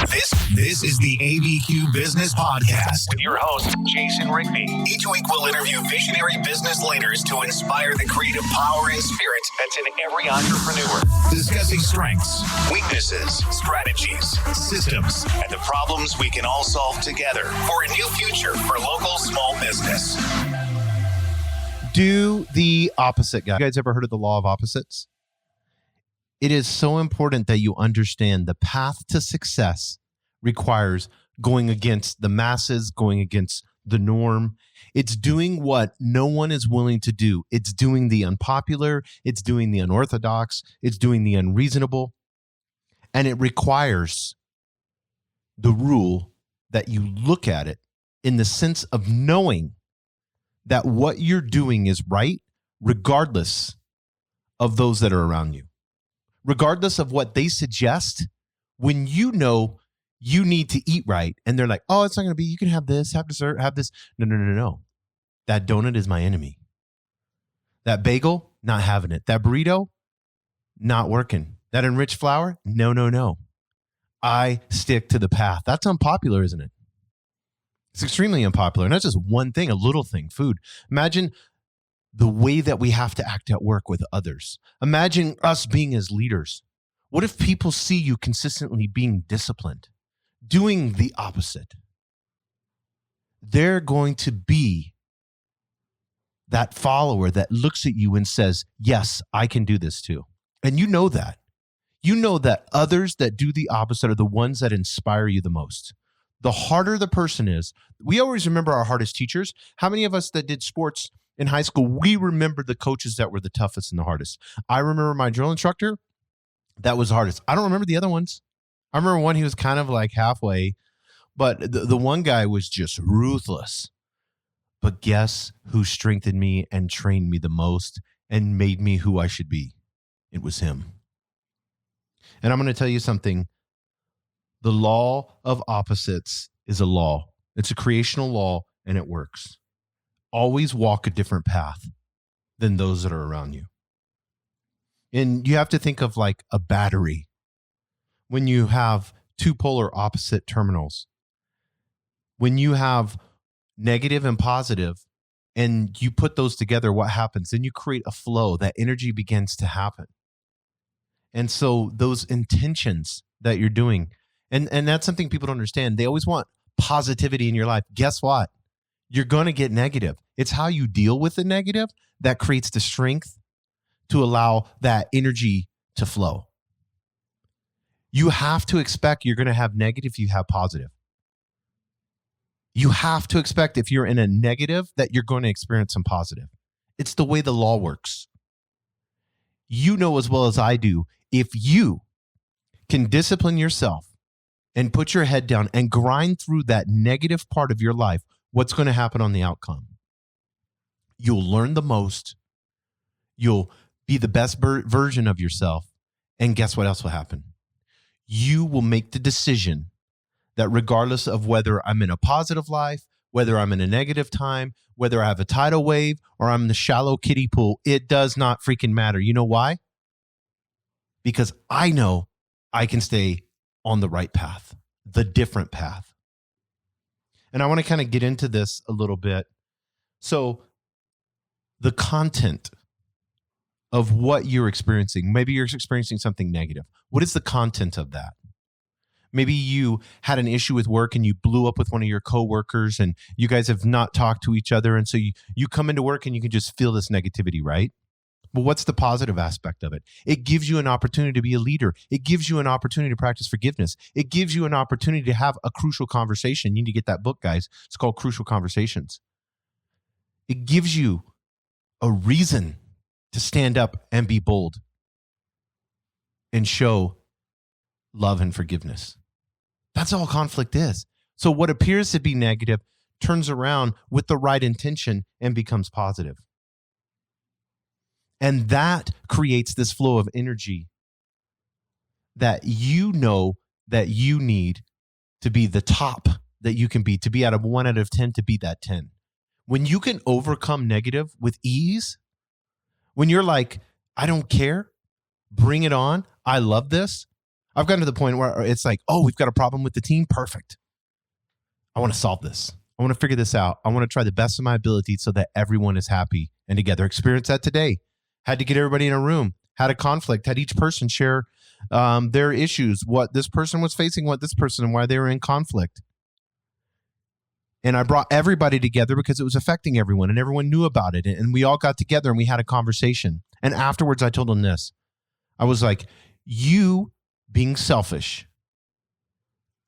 This is the ABQ Business Podcast with your host, Jason Rigby. Each week we'll interview visionary business leaders to inspire the creative power and spirit That's in every entrepreneur. discussing strengths, weaknesses, strategies, systems, and the problems we can all solve together for a new future for local small business. Do the opposite, guys. You guys ever heard of the law of opposites? It is so important that you understand the path to success requires going against the masses, going against the norm. It's doing what no one is willing to do. It's doing the unpopular. It's doing the unorthodox. It's doing the unreasonable. And it requires the rule that you look at it in the sense of knowing that what you're doing is right, regardless of those that are around you. Regardless of what they suggest, when you know you need to eat right, and they're like, oh, it's not going to be, you can have this, have dessert, have this. No. That donut is my enemy. That bagel, not having it. That burrito, not working. That enriched flour, no. I stick to the path. That's unpopular, isn't it? It's extremely unpopular. And that's just one thing, a little thing, food. Imagine the way that we have to act at work with others. Imagine us being as leaders. What if people see you consistently being disciplined, doing the opposite? They're going to be that follower that looks at you and says, yes, I can do this too. And you know that. You know that others that do the opposite are the ones that inspire you the most. The harder the person is, we always remember our hardest teachers. How many of us that did sports in high school, we remember the coaches that were the toughest and the hardest? I remember my drill instructor. That was the hardest. I don't remember the other ones. I remember one, he was kind of like halfway, but the one guy was just ruthless. But guess who strengthened me and trained me the most and made me who I should be? It was him. And I'm going to tell you something. The law of opposites is a law. It's a creational law, and it works. Always walk a different path than those that are around you. And you have to think of like a battery. When you have two polar opposite terminals, when you have negative and positive, and you put those together, what happens? Then you create a flow. That energy begins to happen. And so those intentions that you're doing, and that's something people don't understand. They always want positivity in your life. Guess what? You're going to get negative. It's how you deal with the negative that creates the strength to allow that energy to flow. You have to expect you're going to have negative if you have positive. You have to expect if you're in a negative that you're going to experience some positive. It's the way the law works. You know as well as I do, if you can discipline yourself and put your head down and grind through that negative part of your life, what's going to happen on the outcome? You'll learn the most. You'll be the best version of yourself. And guess what else will happen? You will make the decision that regardless of whether I'm in a positive life, whether I'm in a negative time, whether I have a tidal wave or I'm in the shallow kiddie pool, it does not freaking matter. You know why? Because I know I can stay on the right path, the different path. And I want to kind of get into this a little bit. So the content of what you're experiencing, maybe you're experiencing something negative. What is the content of that? Maybe you had an issue with work and you blew up with one of your coworkers and you guys have not talked to each other. And so you come into work and you can just feel this negativity, right? But what's the positive aspect of it? It gives you an opportunity to be a leader. It gives you an opportunity to practice forgiveness. It gives you an opportunity to have a crucial conversation. You need to get that book, guys. It's called Crucial Conversations. It gives you a reason to stand up and be bold and show love and forgiveness. That's all conflict is. So what appears to be negative turns around with the right intention and becomes positive. And that creates this flow of energy that you know that you need to be the top that you can be, to be out of 1 out of 10, to be that 10. When you can overcome negative with ease, when you're like, I don't care, bring it on, I love this, I've gotten to the point where it's like, oh, we've got a problem with the team. Perfect. I want to solve this. I want to figure this out. I want to try the best of my ability so that everyone is happy and together. Experience that today. Had to get everybody in a room. Had a conflict. Had each person share their issues, what this person was facing, what this person, and why they were in conflict. And I brought everybody together because it was affecting everyone, and everyone knew about it. And we all got together and we had a conversation. And afterwards, I told them this. I was like, you being selfish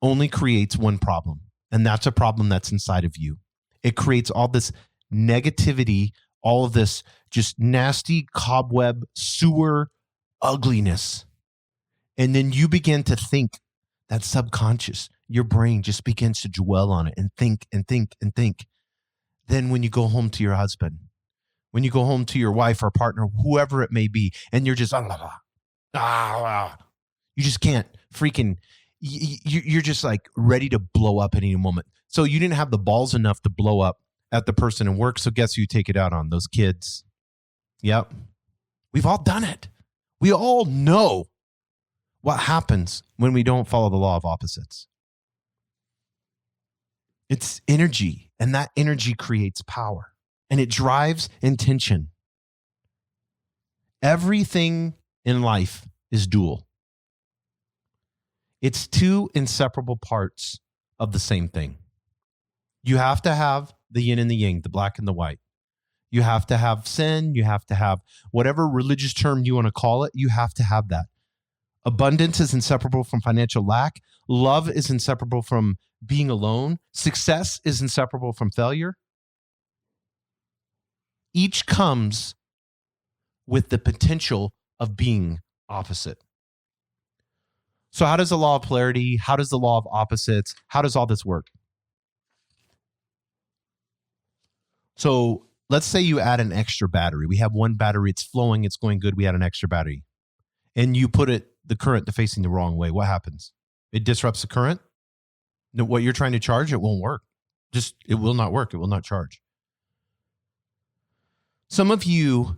only creates one problem. And that's a problem that's inside of you. It creates all this negativity, all of this just nasty cobweb, sewer ugliness. And then you begin to think, that subconscious, your brain just begins to dwell on it and think and think and think. Then when you go home to your husband, when you go home to your wife or partner, whoever it may be, and you're just, you just can't freaking, you're just like ready to blow up at any moment. So you didn't have the balls enough to blow up at the person in work. So guess who you take it out on? Those kids. Yep. We've all done it. We all know what happens when we don't follow the law of opposites. It's energy, and that energy creates power, and it drives intention. Everything in life is dual. It's two inseparable parts of the same thing. You have to have the yin and the yang, the black and the white. You have to have sin. You have to have whatever religious term you want to call it. You have to have that. Abundance is inseparable from financial lack. Love is inseparable from being alone. Success is inseparable from failure. Each comes with the potential of being opposite. So how does the law of polarity, how does the law of opposites, how does all this work? So let's say you add an extra battery. We have one battery, it's flowing, it's going good. We add an extra battery. And you put the current to facing the wrong way. What happens? It disrupts the current. What you're trying to charge, it won't work. It will not work. It will not charge. Some of you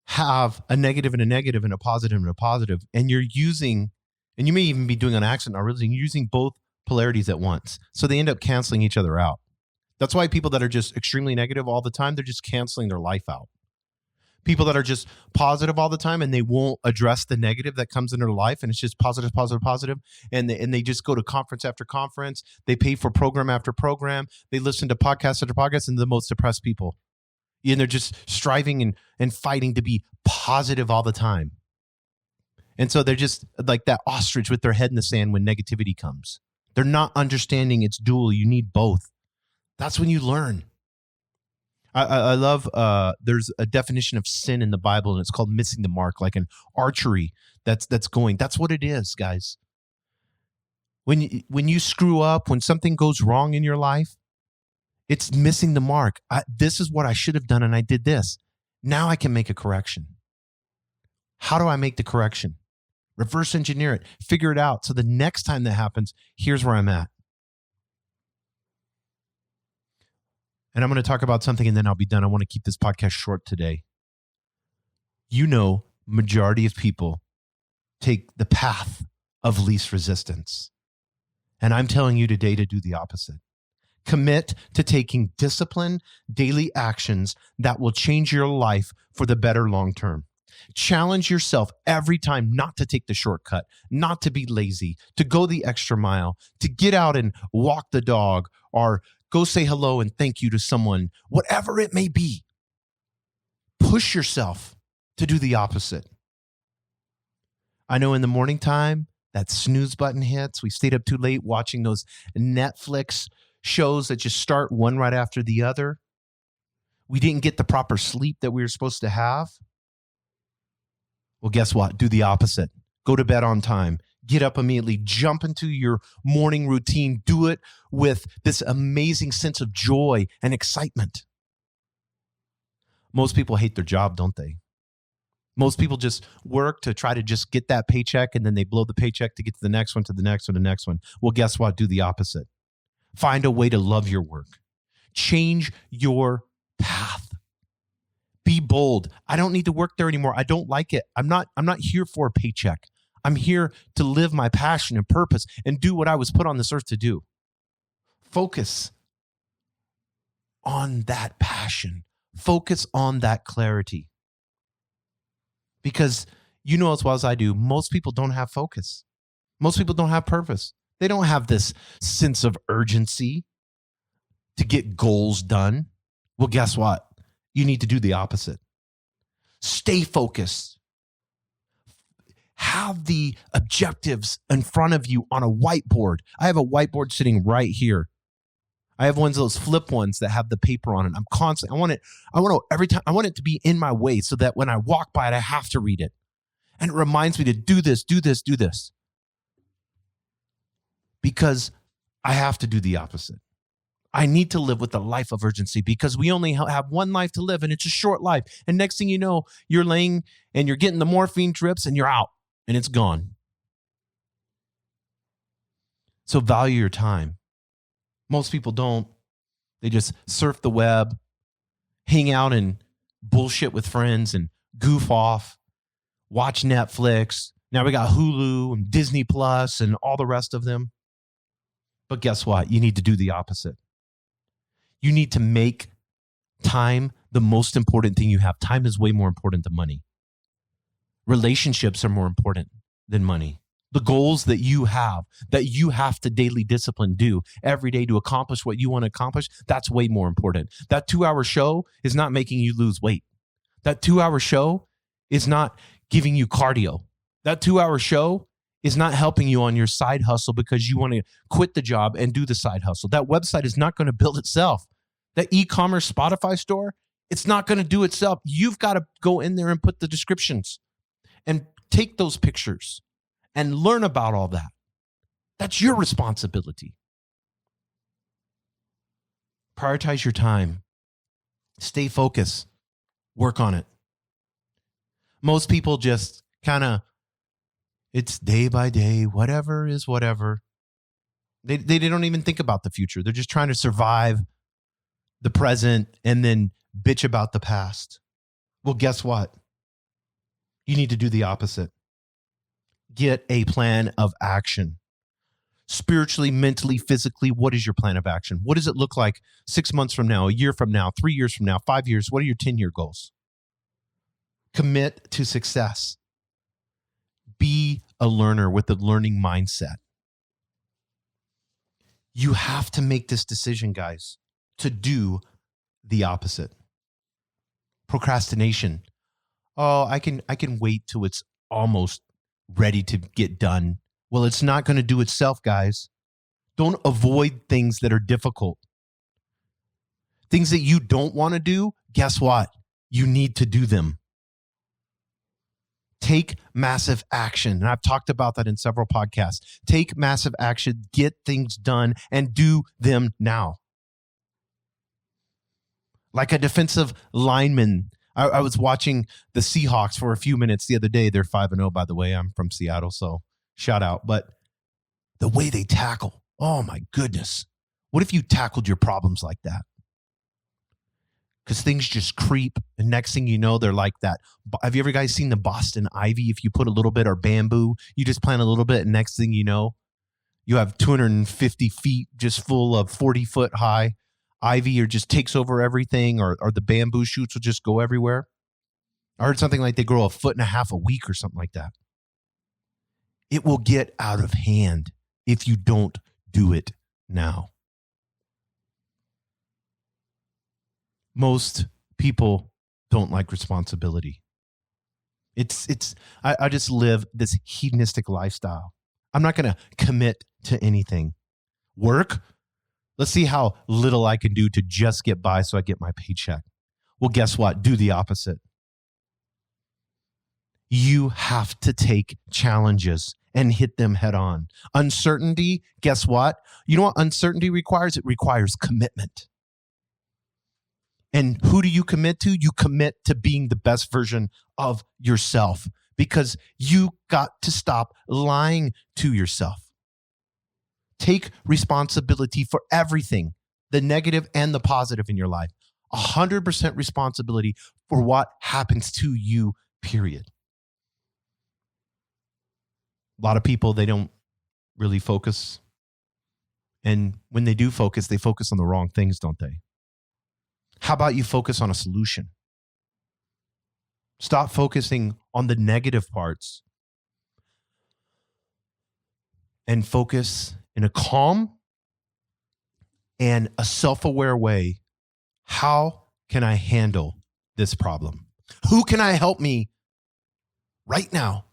have a negative and a negative and a positive and a positive, and you're using, and you may even be doing an accident or really using both polarities at once. So they end up canceling each other out. That's why people that are just extremely negative all the time, they're just canceling their life out. People that are just positive all the time and they won't address the negative that comes in their life, and it's just positive, positive, positive. And they just go to conference after conference. They pay for program after program. They listen to podcast after podcast, and they're the most depressed people. And they're just striving and fighting to be positive all the time. And so they're just like that ostrich with their head in the sand when negativity comes. They're not understanding it's dual. You need both. That's when you learn. I love, there's a definition of sin in the Bible, and it's called missing the mark, like an archery that's going. That's what it is, guys. When you screw up, when something goes wrong in your life, it's missing the mark. This is what I should have done, and I did this. Now I can make a correction. How do I make the correction? Reverse engineer it. Figure it out. So the next time that happens, here's where I'm at. And I'm going to talk about something and then I'll be done. I want to keep this podcast short today. You know, majority of people take the path of least resistance. And I'm telling you today to do the opposite. Commit to taking disciplined daily actions that will change your life for the better long term. Challenge yourself every time not to take the shortcut, not to be lazy, to go the extra mile, to get out and walk the dog or go say hello and thank you to someone, whatever it may be. Push yourself to do the opposite. I know in the morning time, that snooze button hits. We stayed up too late watching those Netflix shows that just start one right after the other. We didn't get the proper sleep that we were supposed to have. Well, guess what? Do the opposite. Go to bed on time. Get up immediately. Jump into your morning routine. Do it with this amazing sense of joy and excitement. Most people hate their job, don't they? Most people just work to try to just get that paycheck, and then they blow the paycheck to get to the next one, to the next one, to the next one. Well, guess what? Do the opposite. Find a way to love your work. Change your path. Be bold. I don't need to work there anymore. I don't like it. I'm not here for a paycheck. I'm here to live my passion and purpose and do what I was put on this earth to do. Focus on that passion. Focus on that clarity. Because you know as well as I do, most people don't have focus. Most people don't have purpose. They don't have this sense of urgency to get goals done. Well, guess what? You need to do the opposite. Stay focused. Have the objectives in front of you on a whiteboard. I have a whiteboard sitting right here. I have ones of those flip ones that have the paper on it. I'm constantly, I want to every time, I want it to be in my way so that when I walk by it, I have to read it. And it reminds me to do this. Because I have to do the opposite. I need to live with a life of urgency because we only have one life to live and it's a short life. And next thing you know, you're laying and you're getting the morphine drips and you're out and it's gone. So value your time. Most people don't. They just surf the web, hang out and bullshit with friends and goof off, watch Netflix. Now we got Hulu and Disney Plus and all the rest of them. But guess what? You need to do the opposite. You need to make time the most important thing you have. Time is way more important than money. Relationships are more important than money. The goals that you have to daily discipline do every day to accomplish what you want to accomplish, that's way more important. That 2-hour show is not making you lose weight. That 2-hour show is not giving you cardio. That 2-hour show is not helping you on your side hustle because you want to quit the job and do the side hustle. That website is not going to build itself. That e-commerce Spotify store, it's not going to do itself. You've got to go in there and put the descriptions and take those pictures and learn about all that. That's your responsibility. Prioritize your time. Stay focused. Work on it. Most people just kind of, it's day by day, whatever is whatever. They don't even think about the future. They're just trying to survive the present and then bitch about the past. Well, guess what? You need to do the opposite. Get a plan of action. Spiritually, mentally, physically, what is your plan of action? What does it look like 6 months from now, a year from now, 3 years from now, 5 years? What are your 10-year goals? Commit to success. Be a learner with a learning mindset. You have to make this decision, guys, to do the opposite. Procrastination. Oh, I can wait till it's almost ready to get done. Well, it's not going to do itself, guys. Don't avoid things that are difficult. Things that you don't want to do, guess what? You need to do them. Take massive action. And I've talked about that in several podcasts. Take massive action, get things done, and do them now. Like a defensive lineman. I was watching the Seahawks for a few minutes the other day. They're 5-0, by the way. I'm from Seattle, so shout out. But the way they tackle, oh my goodness. What if you tackled your problems like that? Because things just creep. And next thing you know, they're like that. Have you ever guys seen the Boston ivy? If you put a little bit or bamboo, you just plant a little bit. And next thing you know, you have 250 feet just full of 40-foot high ivy, or just takes over everything, or the bamboo shoots will just go everywhere. I heard something like they grow 1.5 feet a week or something like that. It will get out of hand if you don't do it now. Most people don't like responsibility. I just live this hedonistic lifestyle. I'm not going to commit to anything. Work. Let's see how little I can do to just get by so I get my paycheck. Well, guess what? Do the opposite. You have to take challenges and hit them head on. Uncertainty, guess what? You know what uncertainty requires? It requires commitment. And who do you commit to? You commit to being the best version of yourself, because you got to stop lying to yourself. Take responsibility for everything, the negative and the positive in your life. 100% responsibility for what happens to you, period. A lot of people, they don't really focus. And when they do focus, they focus on the wrong things, don't they? How about you focus on a solution? Stop focusing on the negative parts and focus in a calm and a self-aware way. How can I handle this problem? Who can I help me right now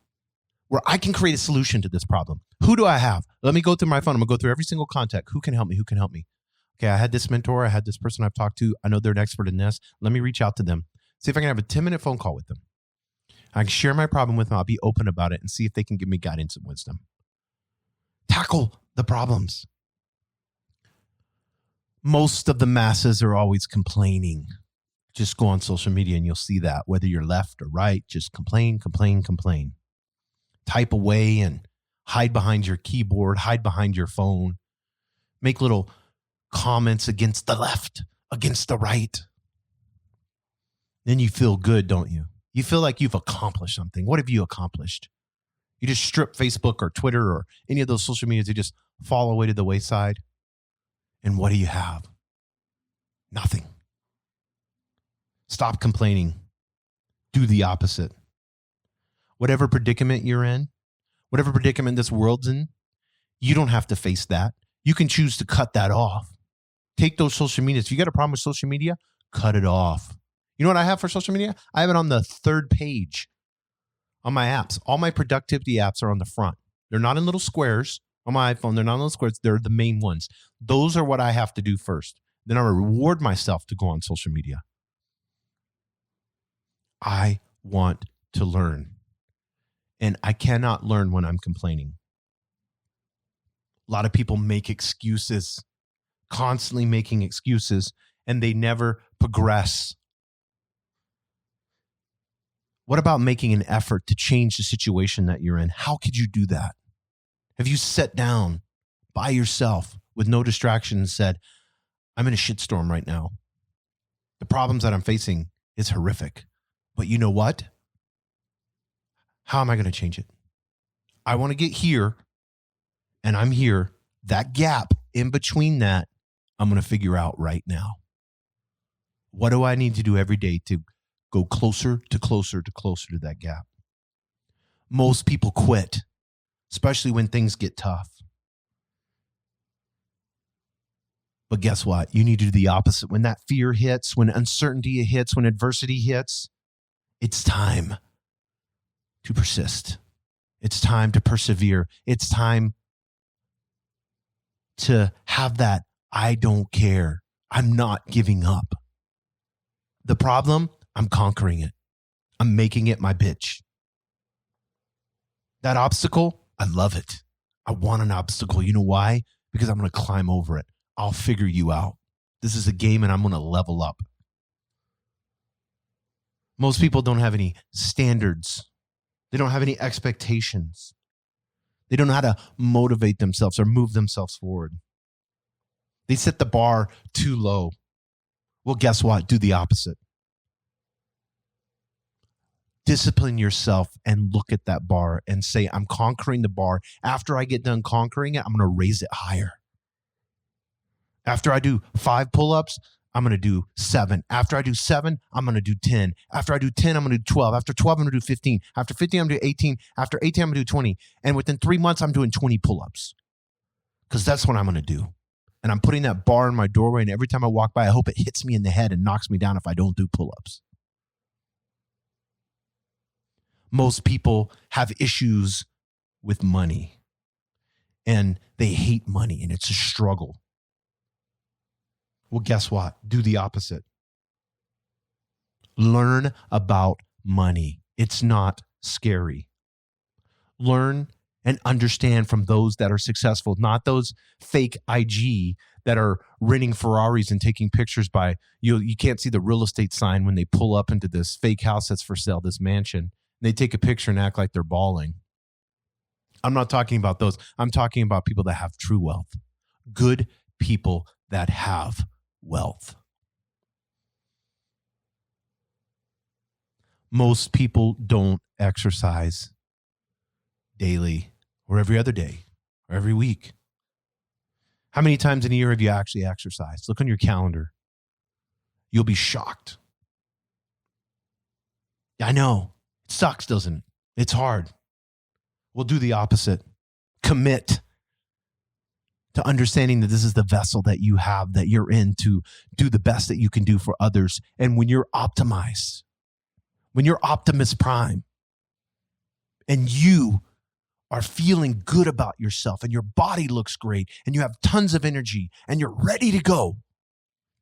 where I can create a solution to this problem? Who do I have? Let me go through my phone. I'm going to go through every single contact. Who can help me? Who can help me? Okay, I had this mentor. I had this person I've talked to. I know they're an expert in this. Let me reach out to them. See if I can have a 10-minute phone call with them. I can share my problem with them. I'll be open about it and see if they can give me guidance and wisdom. Tackle the problems. Most of the masses are always complaining. Just go on social media and you'll see that. Whether you're left or right, just complain, complain, complain. Type away and hide behind your keyboard, hide behind your phone. Make little comments against the left, against the right. Then you feel good, don't you? You feel like you've accomplished something. What have you accomplished? You just strip Facebook or Twitter or any of those social medias. They just fall away to the wayside. And what do you have? Nothing. Stop complaining. Do the opposite. Whatever predicament you're in, whatever predicament this world's in, you don't have to face that. You can choose to cut that off. Take those social medias. If you got a problem with social media, cut it off. You know what I have for social media? I have it on the third page on my apps. All my productivity apps are on the front. They're not in little squares on my iPhone. They're not in little squares. They're the main ones. Those are what I have to do first. Then I reward myself to go on social media. I want to learn. And I cannot learn when I'm complaining. A lot of people make excuses, constantly making excuses, and they never progress. What about making an effort to change the situation that you're in? How could you do that? Have you sat down by yourself with no distraction and said, I'm in a shitstorm right now. The problems that I'm facing is horrific. But you know what? How am I going to change it? I want to get here, and I'm here. That gap in between that, I'm going to figure out right now. What do I need to do every day to go closer to that gap? Most people quit, especially when things get tough. But guess what? You need to do the opposite. When that fear hits, when uncertainty hits, when adversity hits, it's time to persist. It's time to persevere. It's time to have that I don't care. I'm not giving up. The problem, I'm conquering it. I'm making it my bitch. That obstacle, I love it. I want an obstacle. You know why? Because I'm going to climb over it. I'll figure you out. This is a game and I'm going to level up. Most people don't have any standards. They don't have any expectations. They don't know how to motivate themselves or move themselves forward. They set the bar too low. Well, guess what? Do the opposite. Discipline yourself and look at that bar and say, I'm conquering the bar. After I get done conquering it, I'm going to raise it higher. After I do 5 pull-ups, I'm going to do 7. After I do 7, I'm going to do 10. After I do 10, I'm going to do 12. After 12, I'm going to do 15. After 15, I'm going to do 18. After 18, I'm going to do 20. And within 3 months, I'm doing 20 pull-ups because that's what I'm going to do. And I'm putting that bar in my doorway, and every time I walk by, I hope it hits me in the head and knocks me down if I don't do pull-ups. Most people have issues with money, and they hate money, and it's a struggle. Well, guess what? Do the opposite. Learn about money. It's not scary. Learn and understand from those that are successful, not those fake IG that are renting Ferraris and taking pictures by, you can't see the real estate sign when they pull up into this fake house that's for sale, this mansion. They take a picture and act like they're bawling. I'm not talking about those. I'm talking about people that have true wealth. Good people that have wealth. Most people don't exercise daily or every other day or every week? How many times in a year have you actually exercised? Look on your calendar. You'll be shocked. I know. It sucks, doesn't it? It's hard. We'll do the opposite. Commit to understanding that this is the vessel that you have, that you're in to do the best that you can do for others. And when you're optimized, when you're Optimus Prime, and you are feeling good about yourself and your body looks great and you have tons of energy and you're ready to go,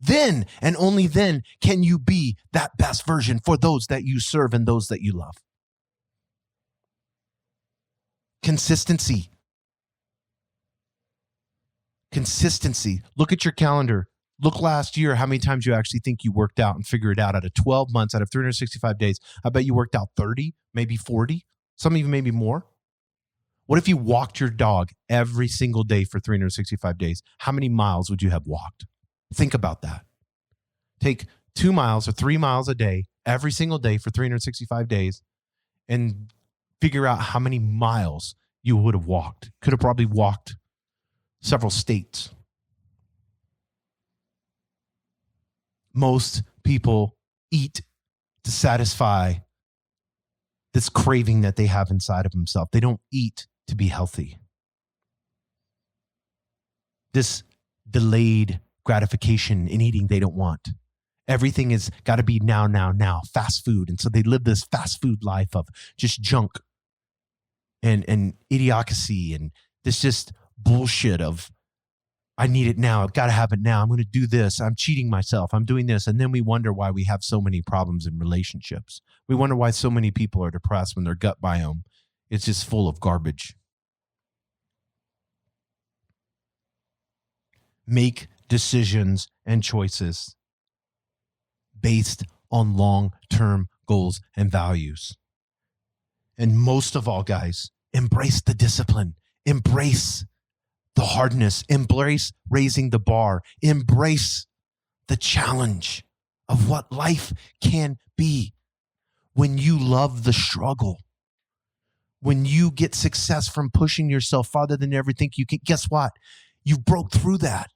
then and only then can you be that best version for those that you serve and those that you love. Consistency. Look at your calendar. Look last year, how many times you actually think you worked out, and figure it out. Out of 12 months, out of 365 days, I bet you worked out 30, maybe 40, some even maybe more. What if you walked your dog every single day for 365 days? How many miles would you have walked? Think about that. Take 2 miles or 3 miles a day, every single day for 365 days, and figure out how many miles you would have walked. Could have probably walked several states. Most people eat to satisfy this craving that they have inside of themselves. They don't eat to be healthy. This delayed gratification in eating they don't want. Everything has got to be now, fast food. And so they live this fast food life of just junk and idiocracy and this just bullshit of, I need it now. I've got to have it now. I'm going to do this. I'm cheating myself. I'm doing this. And then we wonder why we have so many problems in relationships. We wonder why so many people are depressed when their gut biome is just full of garbage. Make decisions and choices based on long-term goals and values. And most of all, guys, embrace the discipline. Embrace the hardness. Embrace raising the bar. Embrace the challenge of what life can be when you love the struggle. When you get success from pushing yourself farther than you ever think you can. Guess what? You broke through that.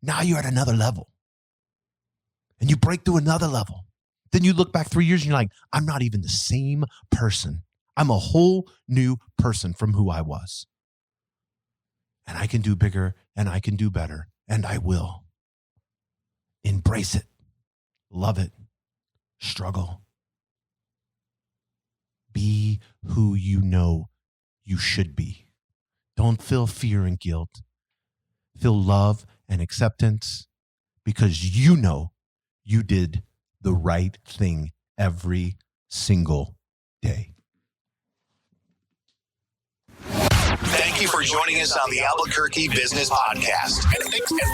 Now you're at another level. And you break through another level. Then you look back 3 years and you're like, I'm not even the same person. I'm a whole new person from who I was. And I can do bigger and I can do better. And I will. Embrace it. Love it. Struggle. Be who you know you should be. Don't feel fear and guilt. Feel love and acceptance because you know you did the right thing every single day. Thank you for joining us on the Albuquerque Business Podcast. And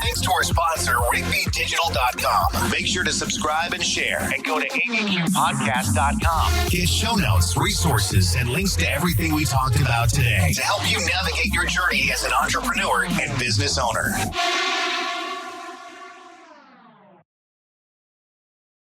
thanks to our sponsor, RigbyDigital.com. Make sure to subscribe and share. And go to abqpodcast.com. Get show notes, resources, and links to everything we talked about today to help you navigate your journey as an entrepreneur and business owner.